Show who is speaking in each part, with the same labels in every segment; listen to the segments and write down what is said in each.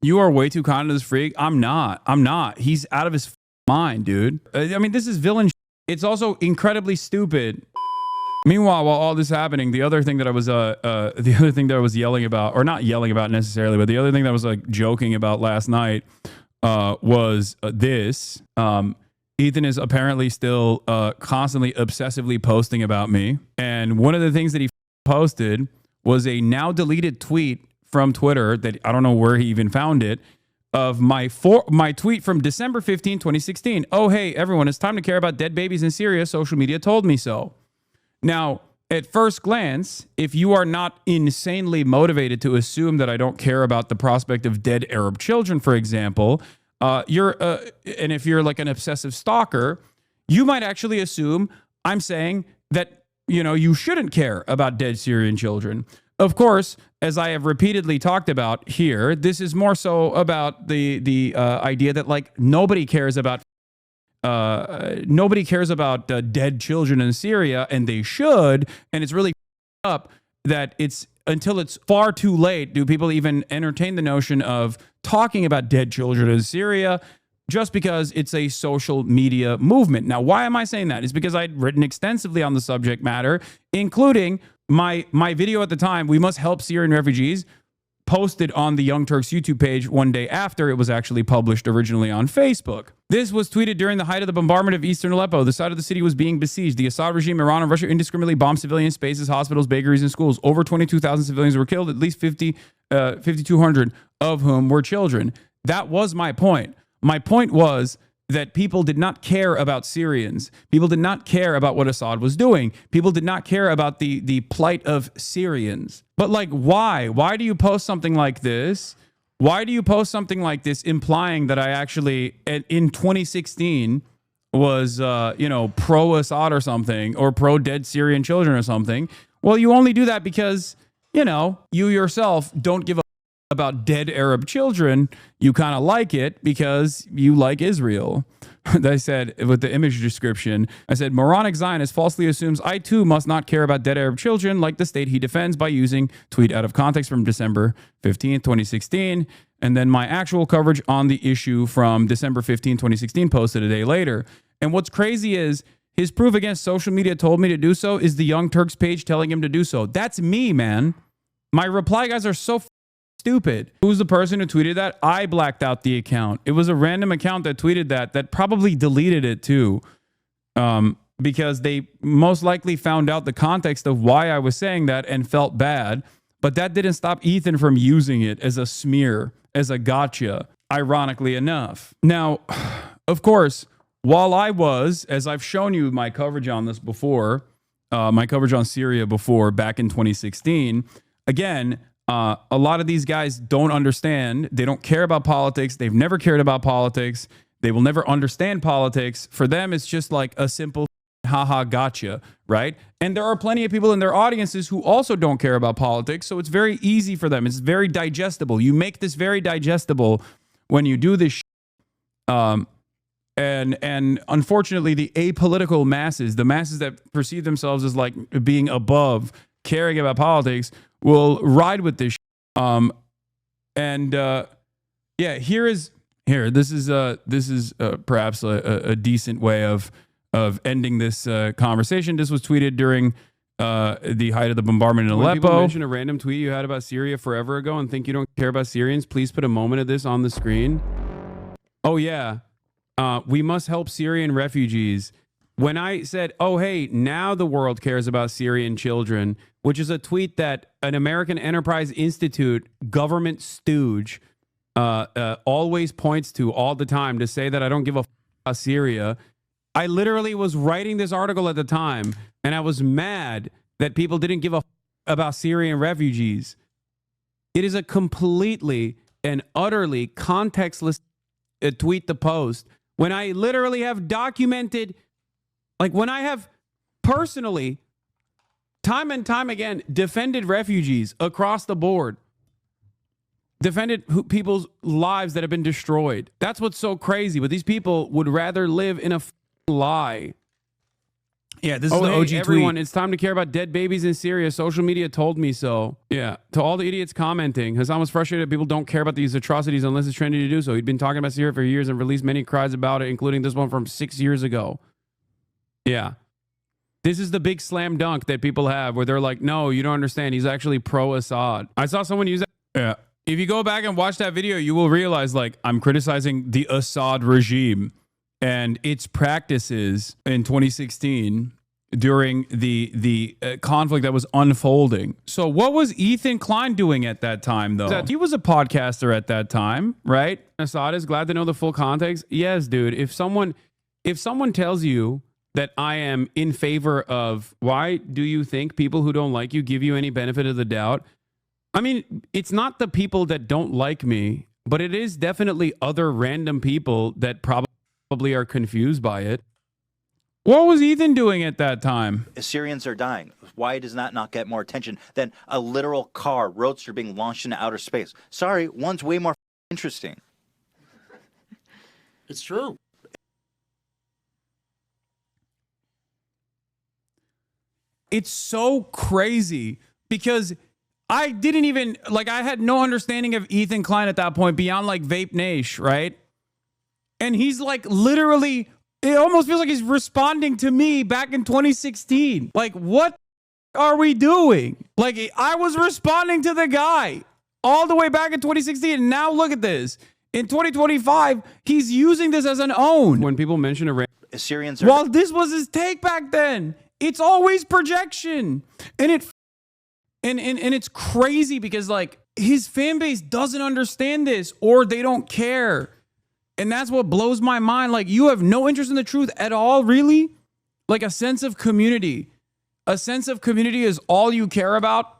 Speaker 1: You are way too kind to this freak. I'm not. He's out of his mind, dude. I mean, this is villain. It's also incredibly stupid. Meanwhile, while all this happening, the other thing that I was yelling about, or not yelling about necessarily, but the other thing that I was like joking about last night was this. Ethan is apparently still constantly obsessively posting about me. And one of the things that he posted was a now deleted tweet from Twitter that I don't know where he even found it, of my tweet from December 15, 2016. Oh, hey, everyone, it's time to care about dead babies in Syria. Social media told me so. Now, at first glance, if you are not insanely motivated to assume that I don't care about the prospect of dead Arab children, for example, and if you're like an obsessive stalker, you might actually assume I'm saying that, you shouldn't care about dead Syrian children. Of course, as I have repeatedly talked about here, this is more so about the idea that like nobody cares about dead children in Syria, and they should. And it's really up that it's until it's far too late do people even entertain the notion of talking about dead children in Syria, just because it's a social media movement. Now, why am I saying that? It's because I'd written extensively on the subject matter, including my video at the time, We Must Help Syrian Refugees, posted on the Young Turks YouTube page one day after it was actually published originally on Facebook. This was tweeted during the height of the bombardment of eastern Aleppo. The site of the city was being besieged. The Assad regime, Iran, and Russia indiscriminately bombed civilian spaces, hospitals, bakeries, and schools. Over 22,000 civilians were killed, at least 5,200 of whom were children. That was my point. My point was that people did not care about Syrians. People did not care about what Assad was doing. People did not care about the plight of Syrians. But like, why? Why do you post something like this? Why do you post something like this implying that I actually, in 2016, was, pro-Assad or something, or pro-dead Syrian children or something? Well, you only do that because, you yourself don't give a about dead Arab children. You kind of like it because you like Israel. I said, with the image description, I said, moronic Zionist falsely assumes I too must not care about dead Arab children like the state he defends by using tweet out of context from December 15th, 2016. And then my actual coverage on the issue from December 15, 2016 posted a day later. And what's crazy is his proof against social media told me to do so is the Young Turks page telling him to do so. That's me, man. My reply guys are so stupid. Who's the person who tweeted that? I blacked out the account. It was a random account that tweeted that probably deleted it too, because they most likely found out the context of why I was saying that and felt bad. But that didn't stop Ethan from using it as a smear, as a gotcha, ironically enough. Now, of course, while I was, as I've shown you my coverage on this before, my coverage on Syria before back in 2016, again, a lot of these guys don't understand. They don't care about politics. They've never cared about politics. They will never understand politics. For them, it's just like a simple haha gotcha, right? And there are plenty of people in their audiences who also don't care about politics. So it's very easy for them. It's very digestible. You make this very digestible when you do this. And unfortunately, the apolitical masses, the masses that perceive themselves as like being above caring about politics, will ride with this. This is perhaps a decent way of ending this conversation. This was tweeted during the height of the bombardment in Aleppo. When people mention a random tweet you had about Syria forever ago and think you don't care about Syrians, please put a moment of this on the screen. Oh yeah, we must help Syrian refugees. When I said, oh, hey, now the world cares about Syrian children, which is a tweet that an American Enterprise Institute government stooge always points to all the time to say that I don't give a f about Syria. I literally was writing this article at the time, and I was mad that people didn't give a f about Syrian refugees. It is a completely and utterly contextless tweet to post when I literally have documented, like when I have personally, time and time again, defended refugees across the board, defended people's lives that have been destroyed. That's what's so crazy. But these people would rather live in a lie. Yeah, this is the OG
Speaker 2: everyone,
Speaker 1: tweet.
Speaker 2: it's time to care about dead babies in Syria. Social media told me so. Yeah. To all the idiots commenting, Hassan was frustrated people don't care about these atrocities unless it's trendy to do so. He'd been talking about Syria for years and released many cries about it, including this one from 6 years ago. Yeah. This is the big slam dunk that people have where they're like, no, you don't understand. He's actually pro-Assad. I saw someone use that.
Speaker 1: Yeah. If you go back and watch that video, you will realize, like, I'm criticizing the Assad regime and its practices in 2016 during the conflict that was unfolding. So what was Ethan Klein doing at that time, though? He was a podcaster at that time, right?
Speaker 2: Assad is glad to know the full context. Yes, dude. If someone tells you that I am in favor of, why do you think people who don't like you give you any benefit of the doubt? I mean, it's not the people that don't like me, but it is definitely other random people that probably are confused by it.
Speaker 1: What was Ethan doing at that time?
Speaker 3: Syrians are dying. Why does that not get more attention than a literal car roadster being launched into outer space? Sorry, one's way more interesting.
Speaker 4: It's true.
Speaker 1: It's so crazy because I didn't even, like, I had no understanding of Ethan Klein at that point beyond, like, Vape Nash, right? And he's, like, literally, it almost feels like he's responding to me back in 2016. Like, what are we doing? Like, I was responding to the guy all the way back in 2016. And now look at this. In 2025, he's using this as an own.
Speaker 2: When people mention
Speaker 3: Syrians are...
Speaker 1: Well, this was his take back then. It's always projection. And it's crazy because, like, his fan base doesn't understand this or they don't care. And that's what blows my mind. Like, you have no interest in the truth at all, really? Like, a sense of community. A sense of community is all you care about?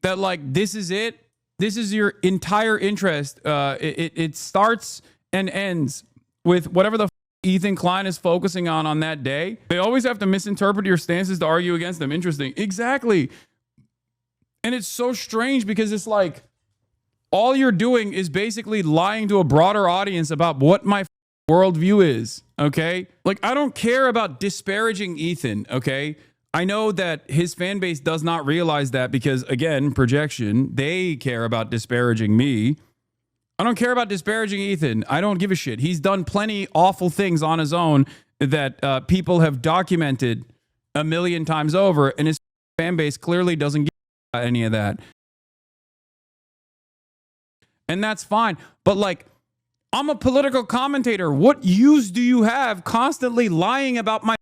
Speaker 1: That, like, this is it? This is your entire interest. It starts and ends with whatever the Ethan Klein is focusing on that day. They always have to misinterpret your stances to argue against them. Interesting. Exactly. And it's so strange because it's like, all you're doing is basically lying to a broader audience about what my worldview is, okay? Like, I don't care about disparaging Ethan, okay? I know that his fan base does not realize that because, again, projection, they care about disparaging me. I don't care about disparaging Ethan. I don't give a shit. He's done plenty awful things on his own that people have documented a million times over, and his fan base clearly doesn't give any of that. And that's fine. But, like, I'm a political commentator. What use do you have constantly lying about my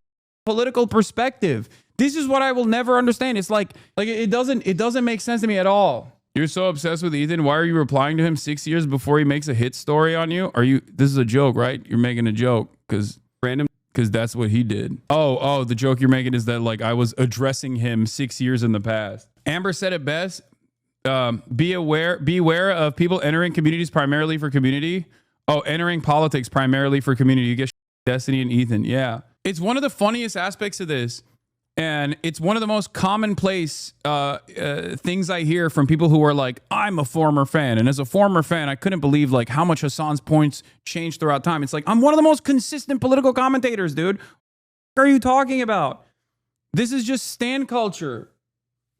Speaker 1: political perspective? This is what I will never understand. It's like it doesn't make sense to me at all. You're so obsessed with Ethan. Why are you replying to him 6 years before he makes a hit story on you? This is a joke, right? You're making a joke because that's what he did. Oh, the joke you're making is that, like, I was addressing him 6 years in the past. Amber said it best. Beware of people entering communities primarily for community. Oh, entering politics primarily for community. You get Destiny and Ethan. Yeah. It's one of the funniest aspects of this. And it's one of the most commonplace things I hear from people who are like, I'm a former fan. And as a former fan, I couldn't believe, like, how much Hassan's points changed throughout time. It's like, I'm one of the most consistent political commentators, dude. What are you talking about? This is just stan culture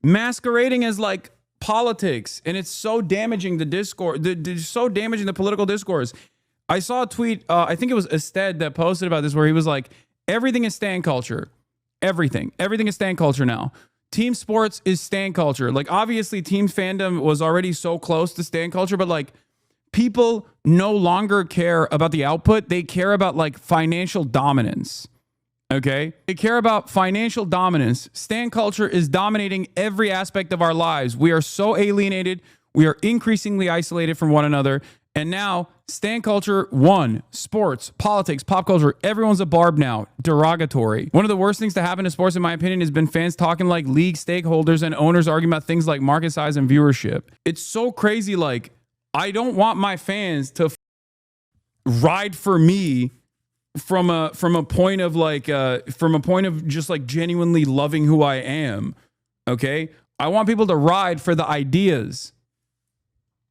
Speaker 1: masquerading as, like, politics. And it's so damaging the discourse. So damaging the political discourse. I saw a tweet, I think it was Ested that posted about this, where he was like, everything is stan culture. Everything is stan culture now. Team sports is stan culture. Like, obviously team fandom was already so close to stan culture, but, like, people no longer care about the output. They care about, like, financial dominance. Okay? They care about financial dominance. Stan culture is dominating every aspect of our lives. We are so alienated. We are increasingly isolated from one another. And now, stan culture, sports, politics, pop culture, everyone's a barb now. Derogatory. One of the worst things to happen to sports, in my opinion, has been fans talking like league stakeholders and owners arguing about things like market size and viewership. It's so crazy. Like, I don't want my fans to ride for me from a point of just, like, genuinely loving who I am. Okay? I want people to ride for the ideas.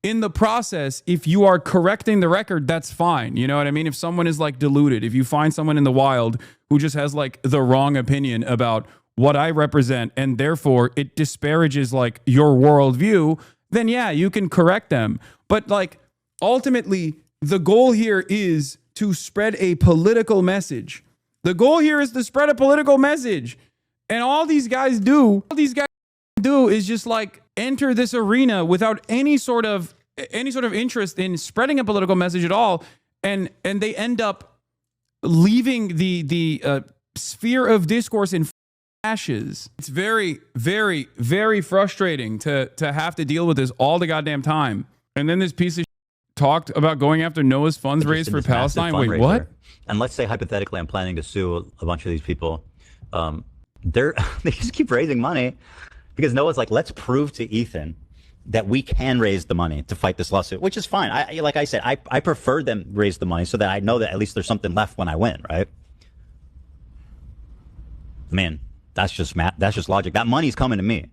Speaker 1: in the process, if you are correcting the record, that's fine. You know what I mean? If someone is like deluded, if you find someone in the wild who just has like the wrong opinion about what I represent, and therefore it disparages like your worldview, then yeah, you can correct them. But like ultimately, the goal here is to spread a political message. The goal here is to spread a political message. And all these guys do is just like enter this arena without any sort of interest in spreading a political message at all. And they end up leaving the sphere of discourse in ashes. It's very, very, very frustrating to have to deal with this all the goddamn time. And then this piece of talked about going after Noah's funds raised for Palestine. Wait, what?
Speaker 3: And let's say hypothetically, I'm planning to sue a bunch of these people. They just keep raising money because Noah's like, let's prove to Ethan that we can raise the money to fight this lawsuit, which is fine. Like I said, I prefer them raise the money so that I know that at least there's something left when I win, right? Man, that's just math. That's just logic. That money's coming to me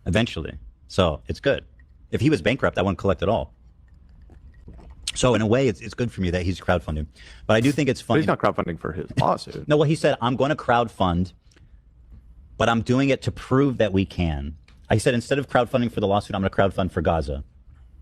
Speaker 3: eventually. So it's good. If he was bankrupt, I wouldn't collect at all. So in a way, it's good for me that he's crowdfunding. But I do think it's funny.
Speaker 4: But he's not crowdfunding for his lawsuit.
Speaker 3: No, well, he said, I'm going to crowdfund, but I'm doing it to prove that we can. I said, instead of crowdfunding for the lawsuit, I'm going to crowdfund for Gaza.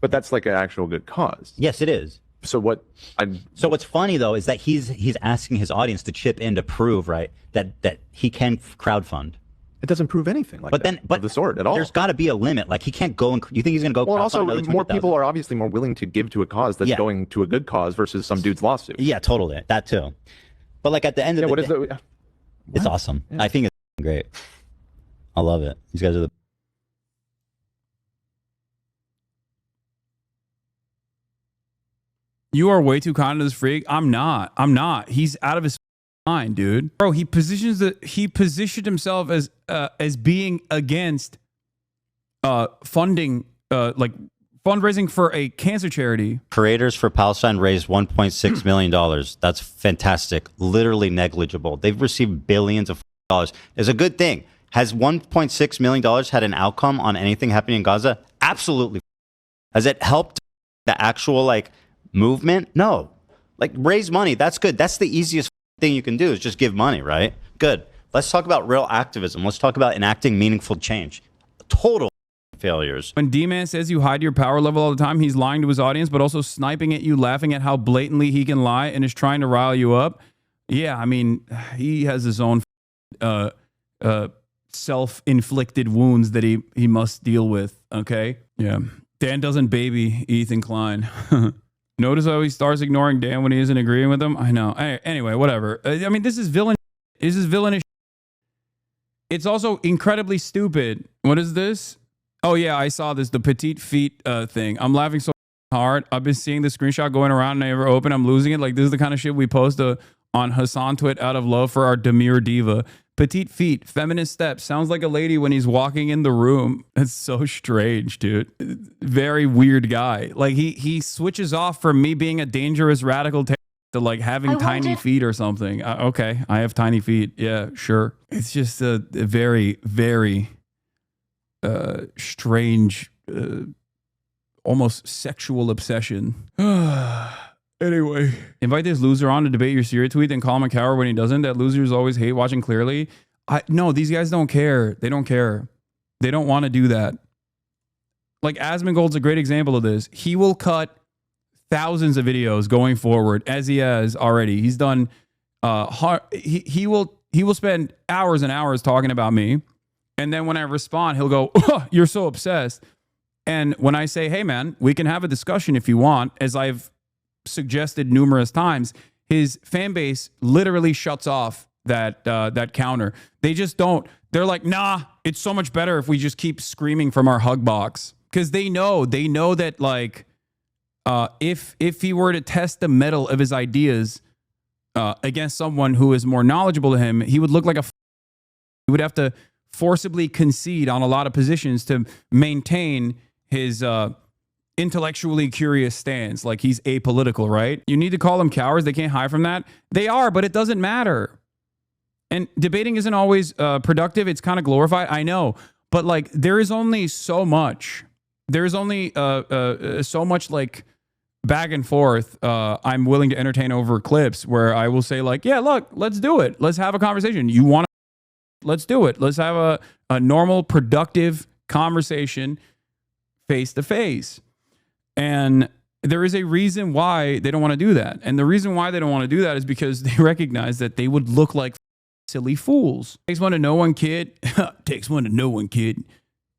Speaker 4: But that's like an actual good cause.
Speaker 3: Yes, it is.
Speaker 4: So
Speaker 3: what's funny, though, is that he's asking his audience to chip in to prove, right, that he can crowdfund.
Speaker 4: It doesn't prove anything like that of the sort at all.
Speaker 3: There's got to be a limit. Like, he can't go and... You think he's going to go...
Speaker 4: Well, also, more people are obviously more willing to give to a cause that's going to a good cause versus some dude's lawsuit.
Speaker 3: Yeah, totally. That, too. But, like, at the end of the day... It's awesome. Yeah. I think it's great. I love it. These guys are the...
Speaker 1: You are way too kind to this freak. I'm not. He's out of his mind, dude. Bro, he positioned himself as being against funding like fundraising for a cancer charity.
Speaker 3: Creators for Palestine raised $1.6 million. That's fantastic. Literally negligible. They've received billions of dollars. It's a good thing. Has $1.6 million had an outcome on anything happening in Gaza? Absolutely. Has it helped the actual like movement? No. Like, raise money. That's good. That's the easiest thing you can do is just give money, right? Good. Let's talk about real activism. Let's talk about enacting meaningful change. Total failures.
Speaker 1: When D-Man says you hide your power level all the time, he's lying to his audience, but also sniping at you, laughing at how blatantly he can lie and is trying to rile you up. Yeah, I mean, he has his own self-inflicted wounds that he must deal with, okay? Yeah. Dan doesn't baby Ethan Klein. Notice how he starts ignoring Dan when he isn't agreeing with him? I know. Anyway, whatever. I mean, this is villain. This is villainish. It's also incredibly stupid. What is this? Oh, yeah, I saw this. The petite feet thing. I'm laughing so hard. I've been seeing the screenshot going around and I never open. I'm losing it. Like, this is the kind of shit we post on Hasan Twit out of love for our demure diva. Petite feet, feminist steps. Sounds like a lady when he's walking in the room. It's so strange, dude. Very weird guy. Like, he switches off from me being a dangerous radical to like having tiny feet or something. Okay, I have tiny feet. Yeah, sure. It's just a very, very strange, almost sexual obsession. Anyway, invite this loser on to debate your Syria tweet, then call him a coward when he doesn't. That losers always hate watching clearly. No, these guys don't care. They don't care. They don't want to do that. Like, Asmongold's a great example of this. He will cut thousands of videos going forward, as he has already. He's done. He will spend hours and hours talking about me, and then when I respond, he'll go, oh, "You're so obsessed." And when I say, "Hey, man, we can have a discussion if you want," as I've suggested numerous times, his fan base literally shuts off that counter. They just don't. They're like, nah, it's so much better if we just keep screaming from our hug box, because they know that like if he were to test the metal of his ideas against someone who is more knowledgeable than him, he would look like he would have to forcibly concede on a lot of positions to maintain his intellectually curious stance. Like, he's apolitical, right? You need to call them cowards. They can't hide from that. They are, but it doesn't matter. And debating isn't always productive. It's kind of glorified. I know. But like, there is only so much there's only so much like back and forth I'm willing to entertain over clips where I will say like, yeah, look, let's do it. Let's have a conversation. You want to, let's do it. Let's have a normal, productive conversation face to face. And there is a reason why they don't want to do that. And the reason why they don't want to do that is because they recognize that they would look like silly fools. Takes one to know one, kid. Takes one to know one, kid.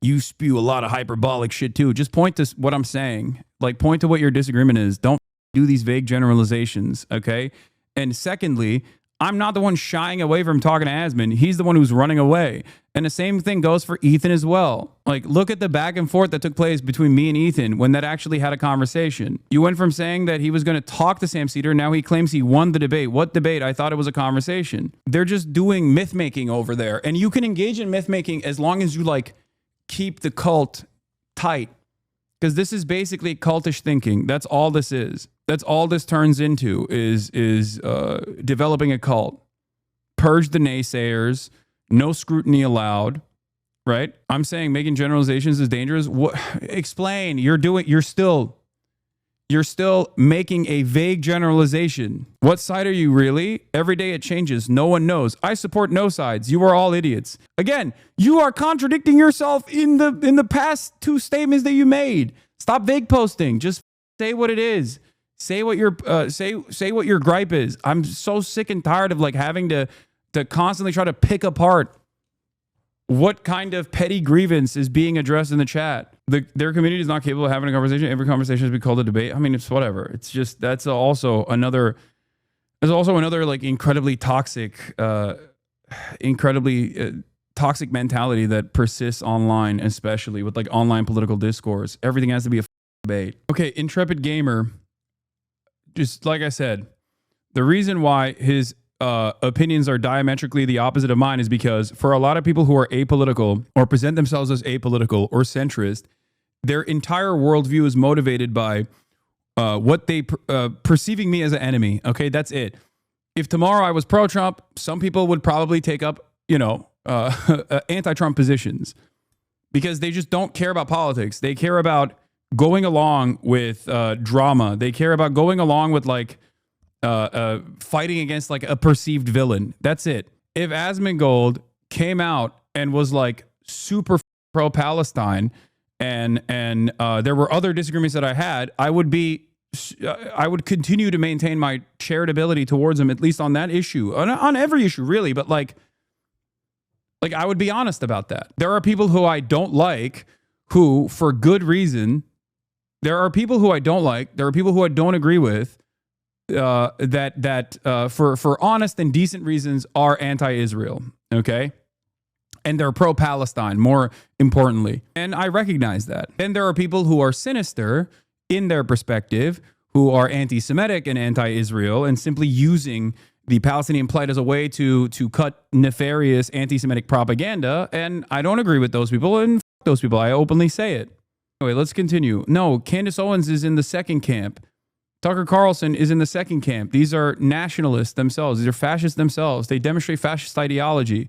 Speaker 1: You spew a lot of hyperbolic shit too. Just point to what I'm saying. Like, point to what your disagreement is. Don't do these vague generalizations, okay? And secondly, I'm not the one shying away from talking to Asman. He's the one who's running away. And the same thing goes for Ethan as well. Like, look at the back and forth that took place between me and Ethan when that actually had a conversation. You went from saying that he was going to talk to Sam Cedar. Now he claims he won the debate. What debate? I thought it was a conversation. They're just doing myth making over there. And you can engage in myth making as long as you like keep the cult tight. Because this is basically cultish thinking. That's all this is. That's all this turns into is developing a cult. Purge the naysayers. No scrutiny allowed. Right? I'm saying making generalizations is dangerous. What? Explain. You're still making a vague generalization. What side are you really? Every day it changes. No one knows. I support no sides. You are all idiots. Again, you are contradicting yourself in the past two statements that you made. Stop vague posting. Just say what it is. Say what your say what your gripe is. I'm so sick and tired of like having to constantly try to pick apart what kind of petty grievance is being addressed in the chat. Their community is not capable of having a conversation. Every conversation has been called a debate. I mean, it's whatever. It's just, that's also another like incredibly toxic mentality that persists online, especially with like online political discourse. Everything has to be a debate. Okay, Intrepid Gamer, just like I said, the reason why his opinions are diametrically the opposite of mine is because for a lot of people who are apolitical or present themselves as apolitical or centrist, their entire worldview is motivated by what they perceiving me as an enemy. Okay, that's it. If tomorrow I was pro-Trump, some people would probably take up, anti-Trump positions because they just don't care about politics. They care about going along with drama. They care about going along with like fighting against like a perceived villain. That's it. If Asmongold came out and was like super pro-Palestine and there were other disagreements that I had, I would continue to maintain my charitability towards him, at least on that issue, on every issue really. But like I would be honest about that. There are people who I don't like, who for good reason, there are people who I don't like. There are people who I don't agree with, for honest and decent reasons are anti-Israel. Okay. And they're pro-Palestine, more importantly. And I recognize that. And there are people who are sinister in their perspective, who are anti-Semitic and anti-Israel and simply using the Palestinian plight as a way to cut nefarious anti-Semitic propaganda. And I don't agree with those people, and those people. I openly say it. Anyway, let's continue. No, Candace Owens is in the second camp. Tucker Carlson is in the second camp. These are nationalists themselves. These are fascists themselves. They demonstrate fascist ideology.